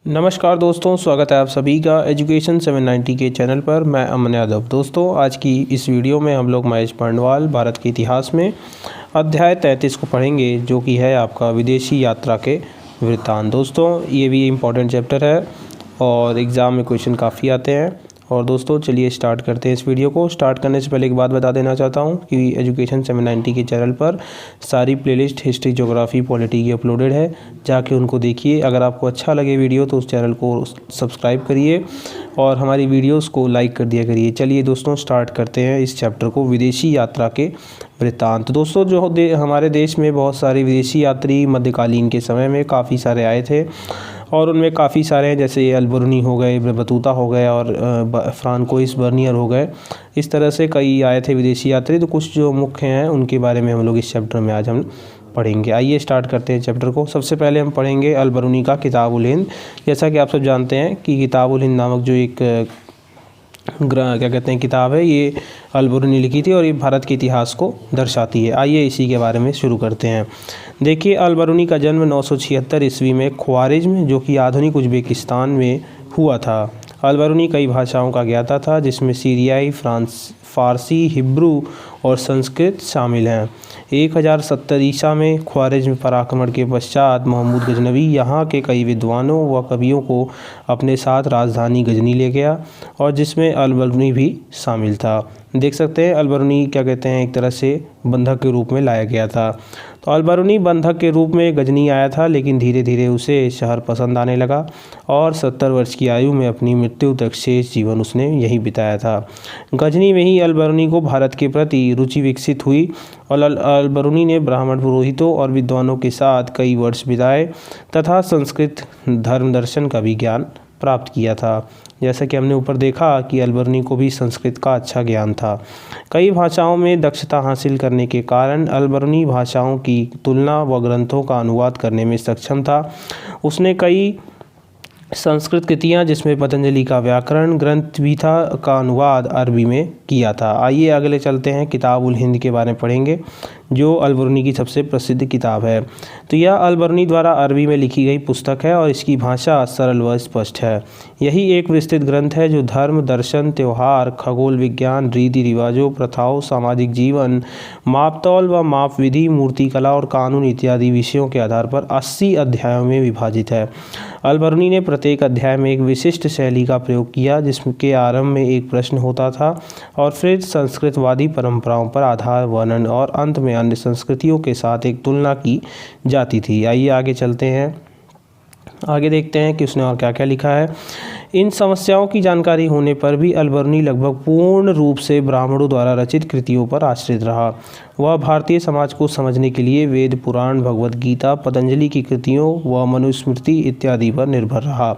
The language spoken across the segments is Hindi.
नमस्कार दोस्तों, स्वागत है आप सभी का एजुकेशन 790 के चैनल पर। मैं अमन यादव। दोस्तों, आज की इस वीडियो में हम लोग महेश पांडवाल भारत के इतिहास में अध्याय 33 को पढ़ेंगे, जो कि है आपका विदेशी यात्रा के वृत्तांत। दोस्तों, ये भी इम्पॉर्टेंट चैप्टर है और एग्ज़ाम में क्वेश्चन काफ़ी आते हैं। और दोस्तों, चलिए स्टार्ट करते हैं इस वीडियो को। स्टार्ट करने से पहले एक बात बता देना चाहता हूँ कि एजुकेशन 790 के चैनल पर सारी प्लेलिस्ट हिस्ट्री, ज्योग्राफी, पॉलिटी की अपलोडेड है, जाके उनको देखिए। अगर आपको अच्छा लगे वीडियो तो उस चैनल को सब्सक्राइब करिए और हमारी वीडियोस को लाइक कर दिया करिए। चलिए दोस्तों, स्टार्ट करते हैं इस चैप्टर को, विदेशी यात्रा के वृत्तांत। दोस्तों, हमारे देश में बहुत सारे विदेशी यात्री मध्यकालीन के समय में काफ़ी सारे आए थे और उनमें काफ़ी सारे हैं, जैसे अल-बरूनी हो गए, इब्न बतूता हो गए और फ्रांकोइस बर्नियर हो गए। इस तरह से कई आए थे विदेशी यात्री। तो कुछ जो मुख्य हैं उनके बारे में हम लोग इस चैप्टर में आज हम पढ़ेंगे। आइए स्टार्ट करते हैं चैप्टर को। सबसे पहले हम पढ़ेंगे अल-बरूनी का किताब-उल हिंद। जैसा कि आप सब जानते हैं कि किताब-उल हिंद नामक जो एक किताब है, ये अल-बरूनी लिखी थी और ये भारत के इतिहास को दर्शाती है। आइए इसी के बारे में शुरू करते हैं। देखिए, अल-बरूनी का जन्म 976 ईस्वी में ख्वारिज़्म, जो कि आधुनिक उज़्बेकिस्तान में हुआ था। अल-बरूनी कई भाषाओं का ज्ञाता था, जिसमें सीरियाई, फ़ारसी, हिब्रू और संस्कृत शामिल हैं। 1070 ईसा में ख्वारिज़्म पर आक्रमण के पश्चात महमूद गजनवी यहाँ के कई विद्वानों व कवियों को अपने साथ राजधानी गजनी ले गया, और जिसमें अल-बरूनी भी शामिल था। देख सकते हैं अल-बरूनी एक तरह से बंधक के रूप में लाया गया था। तो अल-बरूनी बंधक के रूप में गजनी आया था, लेकिन धीरे धीरे उसे शहर पसंद आने लगा और 70 वर्ष की आयु में अपनी मृत्यु तक शेष जीवन उसने यहीं बिताया था। गजनी में ही अल-बरूनी को भारत के प्रति रुचि विकसित हुई और अल-बरूनी ने ब्राह्मण पुरोहितों और विद्वानों के साथ कई वर्ष बिताए तथा संस्कृत धर्म दर्शन का भी ज्ञान प्राप्त किया था। जैसा कि हमने ऊपर देखा कि अल-बरूनी को भी संस्कृत का अच्छा ज्ञान था। कई भाषाओं में दक्षता हासिल करने के कारण अल-बरूनी भाषाओं की तुलना व ग्रंथों का अनुवाद करने में सक्षम था। उसने कई संस्कृत कृतियाँ, जिसमें पतंजलि का व्याकरण ग्रंथ भी था, का अनुवाद अरबी में किया था। आइए अगले चलते हैं, किताब-उल हिंद के बारे में पढ़ेंगे, जो अल-बरूनी की सबसे प्रसिद्ध किताब है। तो यह अल-बरूनी द्वारा अरबी में लिखी गई पुस्तक है और इसकी भाषा सरल व स्पष्ट है। यही एक विस्तृत ग्रंथ है जो धर्म, दर्शन, त्यौहार, खगोल विज्ञान, रीति रिवाजों, प्रथाओं, सामाजिक जीवन, मापतौल व माप विधि, मूर्तिकला और कानून इत्यादि विषयों के आधार पर 80 अध्यायों में विभाजित है। अल-बरूनी ने प्रत्येक अध्याय में एक विशिष्ट शैली का प्रयोग किया, जिसके आरंभ में एक प्रश्न होता था और फिर संस्कृतवादी परंपराओं पर आधार वर्णन और अंत में अन्य संस्कृतियों के साथ एक तुलना की जाती थी। आइए आगे चलते हैं, आगे देखते हैं कि उसने और क्या क्या लिखा है। इन समस्याओं की जानकारी होने पर भी अल-बरूनी लगभग पूर्ण रूप से ब्राह्मणों द्वारा रचित कृतियों पर आश्रित रहा। वह भारतीय समाज को समझने के लिए वेद, पुराण, भगवद गीता, पतंजलि की कृतियों व मनुस्मृति इत्यादि पर निर्भर रहा।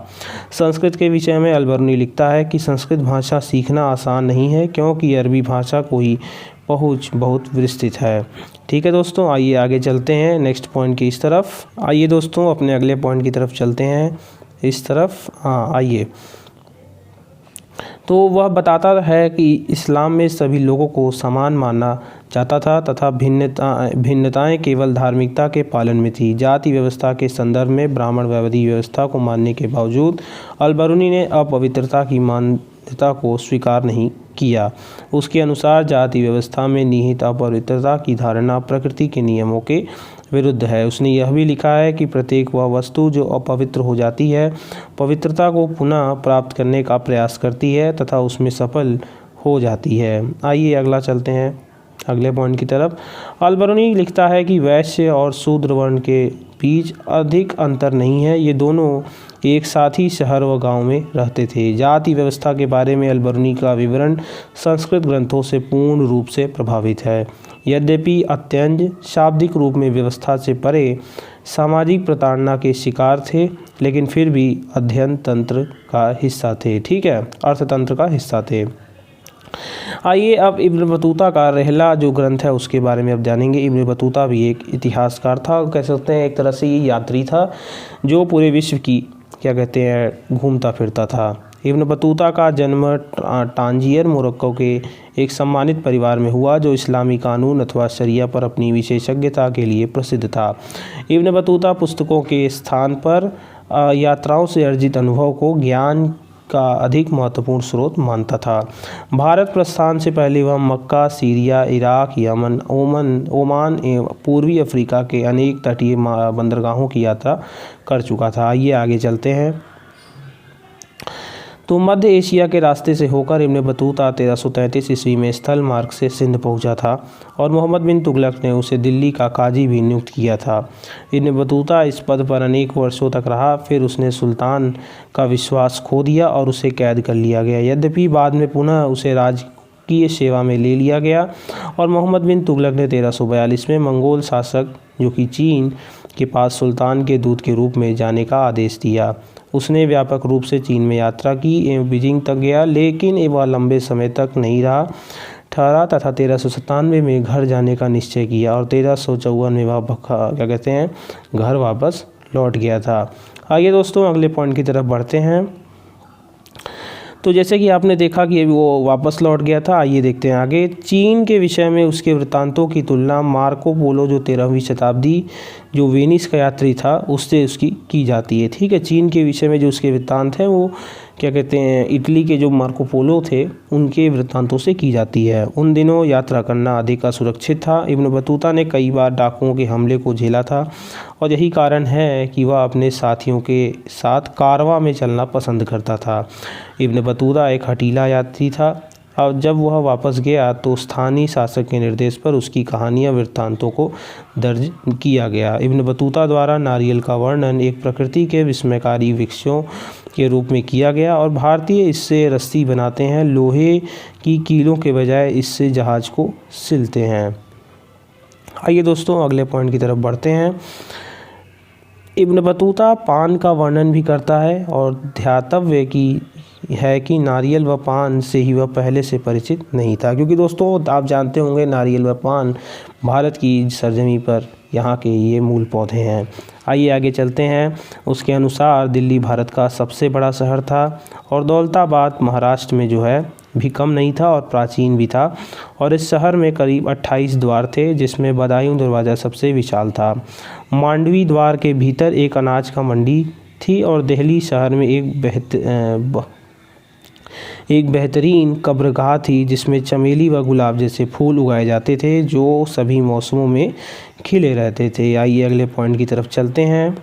संस्कृत के विषय में अल-बरूनी लिखता है कि संस्कृत भाषा सीखना आसान नहीं है, क्योंकि अरबी भाषा को ही पहुँच बहुत विस्तृत है। ठीक है दोस्तों, आइए आगे चलते हैं नेक्स्ट पॉइंट की इस तरफ। आइए दोस्तों, अपने अगले पॉइंट की तरफ चलते हैं, इस तरफ। आइए। तो वह बताता है कि इस्लाम में सभी लोगों को समान माना जाता था तथा भिन्नताएं केवल धार्मिकता के पालन में थी। जाति व्यवस्था के संदर्भ में ब्राह्मण वैदिक व्यवस्था को मानने के बावजूद अल-बरूनी ने अपवित्रता की मान्यता को स्वीकार नहीं किया। उसके अनुसार जाति व्यवस्था में निहित अपवित्रता की धारणा प्रकृति के नियमों के विरुद्ध है। उसने यह भी लिखा है कि प्रत्येक वह वस्तु जो अपवित्र हो जाती है, पवित्रता को पुनः प्राप्त करने का प्रयास करती है तथा उसमें सफल हो जाती है। आइए अगला चलते हैं, अगले पॉइंट की तरफ। अल-बरूनी लिखता है कि वैश्य और शूद्र वर्ण के बीच अधिक अंतर नहीं है, ये दोनों एक साथ ही शहर व गांव में रहते थे। जाति व्यवस्था के बारे में अल-बरूनी का विवरण संस्कृत ग्रंथों से पूर्ण रूप से प्रभावित है। यद्यपि अत्यंत शाब्दिक रूप में व्यवस्था से परे सामाजिक प्रताड़ना के शिकार थे, लेकिन फिर भी अध्ययन तंत्र का हिस्सा थे। ठीक है, अर्थतंत्र का हिस्सा थे। आइए अब इब्न बतूता का रहला जो ग्रंथ है उसके बारे में अब जानेंगे। इब्न बतूता भी एक इतिहासकार था, कह सकते हैं एक तरह से ये यात्री था जो पूरे विश्व की घूमता फिरता था। इब्न बतूता का जन्म टांजियर, मोरक्को के एक सम्मानित परिवार में हुआ जो इस्लामी कानून अथवा शरिया पर अपनी विशेषज्ञता के लिए प्रसिद्ध था। इब्न बतूता पुस्तकों के स्थान पर यात्राओं से अर्जित अनुभव को ज्ञान का अधिक महत्वपूर्ण स्रोत मानता था। भारत प्रस्थान से पहले वह मक्का, सीरिया, इराक, यमन, ओमान एवं पूर्वी अफ्रीका के अनेक तटीय बंदरगाहों की यात्रा कर चुका था। आइए आगे चलते हैं। तो मध्य एशिया के रास्ते से होकर इब्न बतूता 1333 ईस्वी में स्थल मार्ग से सिंध पहुंचा था और मोहम्मद बिन तुगलक ने उसे दिल्ली का काजी भी नियुक्त किया था। इब्न बतूता इस पद पर अनेक वर्षों तक रहा, फिर उसने सुल्तान का विश्वास खो दिया और उसे कैद कर लिया गया। यद्यपि बाद में पुनः उसे राजकीय सेवा में ले लिया गया और मोहम्मद बिन तुगलक ने 1342 में मंगोल शासक जो कि चीन के पास सुल्तान के दूत के रूप में जाने का आदेश दिया। उसने व्यापक रूप से चीन में यात्रा की एवं बीजिंग तक गया, लेकिन वह लंबे समय तक नहीं ठहरा तथा 1397 में घर जाने का निश्चय किया और 1354 में वह घर वापस लौट गया था। आइए दोस्तों अगले पॉइंट की तरफ बढ़ते हैं। तो जैसे कि आपने देखा कि वो वापस लौट गया था, आइए देखते हैं आगे। चीन के विषय में उसके वृत्तांतों की तुलना मार्को पोलो जो 13वीं शताब्दी जो वेनिस का यात्री था उससे उसकी की जाती है। ठीक है, चीन के विषय में जो उसके वृत्तांत हैं वो इटली के जो मार्को पोलो थे उनके वृत्तांतों से की जाती है। उन दिनों यात्रा करना अधिक असुरक्षित था। इब्न बतूता ने कई बार डाकुओं के हमले को झेला था और यही कारण है कि वह अपने साथियों के साथ कारवां में चलना पसंद करता था। इब्न बतूता एक हठीला यात्री था और जब वह वापस गया तो स्थानीय शासक के निर्देश पर उसकी कहानियाँ वृत्तांतों को दर्ज किया गया। इब्न बतूता द्वारा नारियल का वर्णन एक प्रकृति के विस्मयकारी वृक्षों के रूप में किया गया और भारतीय इससे रस्सी बनाते हैं, लोहे की कीलों के बजाय इससे जहाज को सिलते हैं। आइए दोस्तों अगले पॉइंट की तरफ बढ़ते हैं। इब्न बतूता पान का वर्णन भी करता है और ध्यातव्य कि नारियल व पान से ही वह पहले से परिचित नहीं था, क्योंकि दोस्तों आप जानते होंगे नारियल व पान भारत की सरजमी पर यहाँ के ये मूल पौधे हैं। आइए आगे चलते हैं। उसके अनुसार दिल्ली भारत का सबसे बड़ा शहर था और दौलताबाद महाराष्ट्र में जो है भी कम नहीं था और प्राचीन भी था और इस शहर में करीब 28 द्वार थे, जिसमें बदायूं दरवाज़ा सबसे विशाल था। मांडवी द्वार के भीतर एक अनाज का मंडी थी और दिल्ली शहर में एक बेहतरीन कब्रगाह थी जिसमें चमेली व गुलाब जैसे फूल उगाए जाते थे जो सभी मौसमों में खिले रहते थे। आइए अगले पॉइंट की तरफ चलते हैं।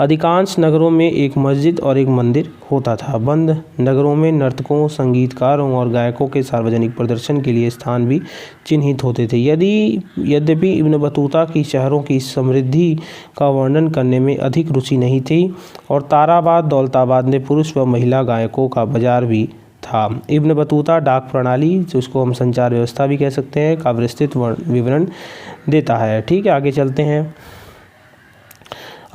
अधिकांश नगरों में एक मस्जिद और एक मंदिर होता था। बंद नगरों में नर्तकों, संगीतकारों और गायकों के सार्वजनिक प्रदर्शन के लिए स्थान भी चिन्हित होते थे। यद्यपि इब्न बतूता की शहरों की समृद्धि का वर्णन करने में अधिक रुचि नहीं थी और ताराबाद, दौलताबाद में पुरुष व महिला गायकों का बाजार भी था। इब्न बतूता डाक प्रणाली जिसको हम संचार व्यवस्था भी कह सकते हैं का विस्तृत विवरण देता है। ठीक है, आगे चलते हैं।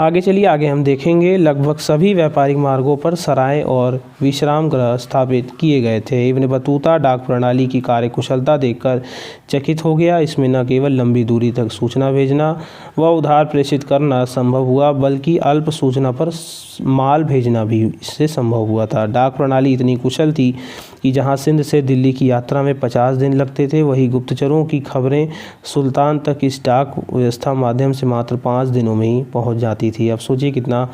आगे हम देखेंगे लगभग सभी व्यापारिक मार्गों पर सराय और विश्राम गृह स्थापित किए गए थे। इब्न बतूता डाक प्रणाली की कार्यकुशलता देखकर चकित हो गया। इसमें न केवल लंबी दूरी तक सूचना भेजना व उधार प्रेषित करना संभव हुआ, बल्कि अल्प सूचना पर माल भेजना भी इससे संभव हुआ था। डाक प्रणाली इतनी कुशल थी कि जहां सिंध से दिल्ली की यात्रा में 50 दिन लगते थे, वही गुप्तचरों की खबरें सुल्तान तक इस डाक व्यवस्था माध्यम से मात्र 5 दिनों में ही पहुंच जाती थी। अब सोचिए कितना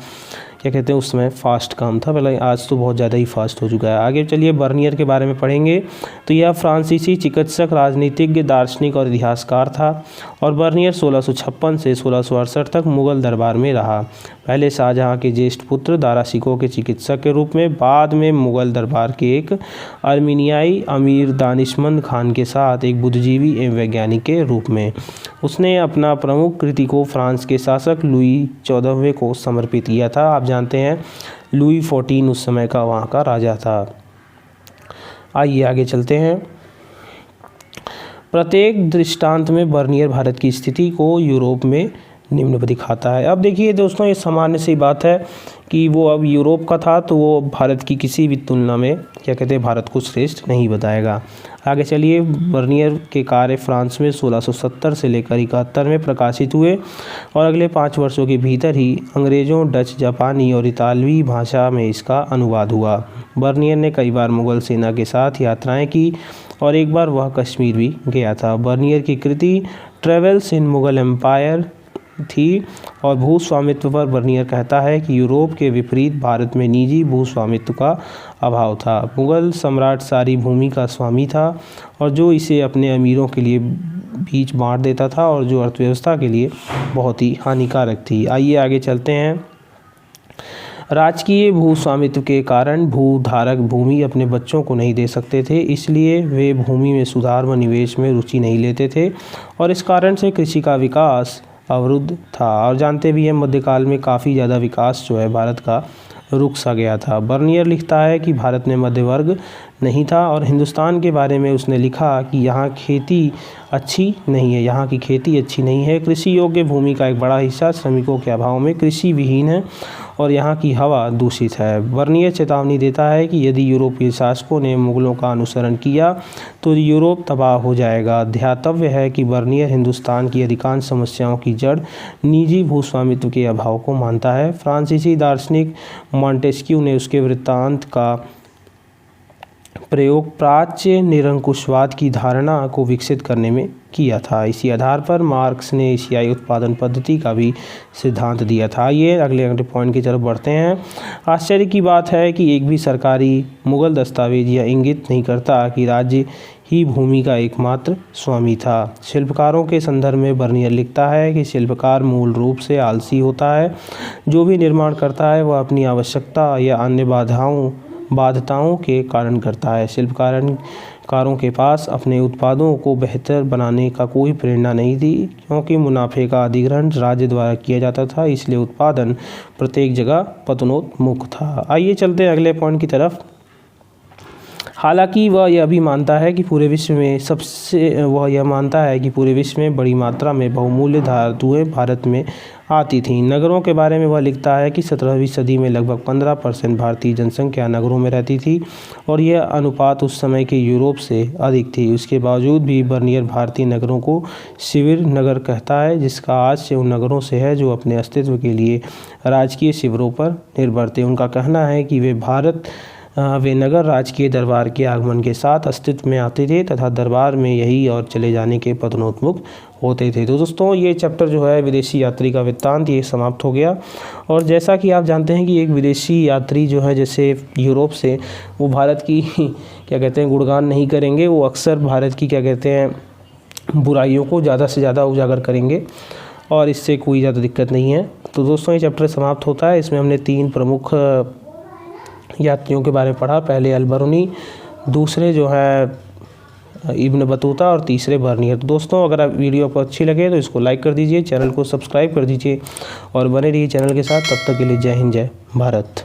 उस समय फास्ट काम था, पहले आज तो बहुत ज़्यादा ही फास्ट हो चुका है। आगे चलिए बर्नियर के बारे में पढ़ेंगे। तो यह फ्रांसीसी चिकित्सक, राजनीतिज्ञ, दार्शनिक और इतिहासकार था और बर्नियर 1656 से 1668 तक मुगल दरबार में रहा। पहले शाहजहाँ के ज्येष्ठ पुत्र, दारा शिकोह के चिकित्सक के रूप में, बाद में मुगल दरबार के एक अर्मीनियाई अमीर दानिशमंद खान के साथ एक बुद्धिजीवी एवं वैज्ञानिक के रूप में। उसने अपना प्रमुख कृति को फ्रांस के शासक लुई 14वें को समर्पित किया था। आप जानते हैं लुई 14 उस समय का वहाँ का राजा था। आइए आगे चलते हैं। प्रत्येक दृष्टांत में बर्नियर भारत की स्थिति को यूरोप में निम्न दिखाता है। अब देखिए दोस्तों, ये सामान्य सी बात है कि वो अब यूरोप का था तो वो भारत की किसी भी तुलना में भारत को श्रेष्ठ नहीं बताएगा। आगे चलिए। बर्नियर के कार्य फ्रांस में 1670 से लेकर 71 में प्रकाशित हुए और अगले 5 वर्षों के भीतर ही अंग्रेज़ों, डच, जापानी और इतालवी भाषा में इसका अनुवाद हुआ। बर्नियर ने कई बार मुगल सेना के साथ यात्राएं की और एक बार वह कश्मीर भी गया था। बर्नियर की कृति ट्रेवल्स इन मुगल एम्पायर थी और भूस्वामित्व पर बर्नियर कहता है कि यूरोप के विपरीत भारत में निजी भूस्वामित्व का अभाव था। मुगल सम्राट सारी भूमि का स्वामी था और जो इसे अपने अमीरों के लिए बीच बांट देता था और जो अर्थव्यवस्था के लिए बहुत ही हानिकारक थी। आइए आगे चलते हैं। राजकीय भूस्वामित्व के कारण भूधारक भूमि अपने बच्चों को नहीं दे सकते थे, इसलिए वे भूमि में सुधार व निवेश में रुचि नहीं लेते थे और इस कारण से कृषि का विकास अवरुद्ध था। और जानते भी हैं मध्यकाल में काफ़ी ज़्यादा विकास जो है भारत का रुक सा गया था। बर्नियर लिखता है कि भारत में मध्य वर्ग नहीं था और हिंदुस्तान के बारे में उसने लिखा कि यहाँ खेती अच्छी नहीं है, यहाँ की खेती अच्छी नहीं है। कृषि योग्य भूमि का एक बड़ा हिस्सा श्रमिकों के अभाव में कृषि विहीन है और यहाँ की हवा दूषित है। बर्नियर चेतावनी देता है कि यदि यूरोपीय शासकों ने मुगलों का अनुसरण किया तो यूरोप तबाह हो जाएगा। ध्यातव्य है कि बर्नियर हिंदुस्तान की अधिकांश समस्याओं की जड़ निजी भूस्वामित्व के अभाव को मानता है। फ्रांसीसी दार्शनिक मॉन्टेस्क्यू ने उसके वृत्तांत का प्रयोग प्राच्य निरंकुशवाद की धारणा को विकसित करने में किया था। इसी आधार पर मार्क्स ने एशियाई उत्पादन पद्धति का भी सिद्धांत दिया था। ये अगले पॉइंट की तरफ बढ़ते हैं। आश्चर्य की बात है कि एक भी सरकारी मुगल दस्तावेज यह इंगित नहीं करता कि राज्य ही भूमि का एकमात्र स्वामी था। शिल्पकारों के संदर्भ में बर्नियर लिखता है कि शिल्पकार मूल रूप से आलसी होता है। जो भी निर्माण करता है वह अपनी आवश्यकता या अन्य बाध्यताओं के कारण करता है। शिल्पकारों के पास अपने उत्पादों को बेहतर बनाने का कोई प्रेरणा नहीं थी, क्योंकि मुनाफे का अधिग्रहण राज्य द्वारा किया जाता था, इसलिए उत्पादन प्रत्येक जगह पतनोन्मुख था। आइए चलते हैं अगले पॉइंट की तरफ। हालांकि वह यह मानता है कि पूरे विश्व में बड़ी मात्रा में बहुमूल्य धातुएं भारत में आती थीं। नगरों के बारे में वह लिखता है कि 17वीं सदी में लगभग 15% भारतीय जनसंख्या नगरों में रहती थी और यह अनुपात उस समय के यूरोप से अधिक थी। उसके बावजूद भी बर्नियर भारतीय नगरों को शिविर नगर कहता है, जिसका आज से उन नगरों से है जो अपने अस्तित्व के लिए राजकीय शिविरों पर निर्भर थे। उनका कहना है कि वे नगर राजकीय दरबार के आगमन के साथ अस्तित्व में आते थे तथा दरबार में यही और चले जाने के पतनोन्मुख होते थे। तो दोस्तों ये चैप्टर जो है विदेशी यात्री का वृत्तांत ये समाप्त हो गया। और जैसा कि आप जानते हैं कि एक विदेशी यात्री जो है जैसे यूरोप से, वो भारत की क्या कहते हैं गुणगान नहीं करेंगे, वो अक्सर भारत की क्या कहते हैं बुराइयों को ज़्यादा से ज़्यादा उजागर करेंगे और इससे कोई ज़्यादा दिक्कत नहीं है। तो दोस्तों ये चैप्टर समाप्त होता है। इसमें हमने 3 प्रमुख यात्रियों के बारे में पढ़ा। पहले अल-बरूनी, दूसरे जो है इब्न बतूता और तीसरे बर्नियर। दोस्तों अगर आप वीडियो आपको अच्छी लगे तो इसको लाइक कर दीजिए, चैनल को सब्सक्राइब कर दीजिए और बने रहिए चैनल के साथ। तब तक के लिए जय हिंद, जय भारत।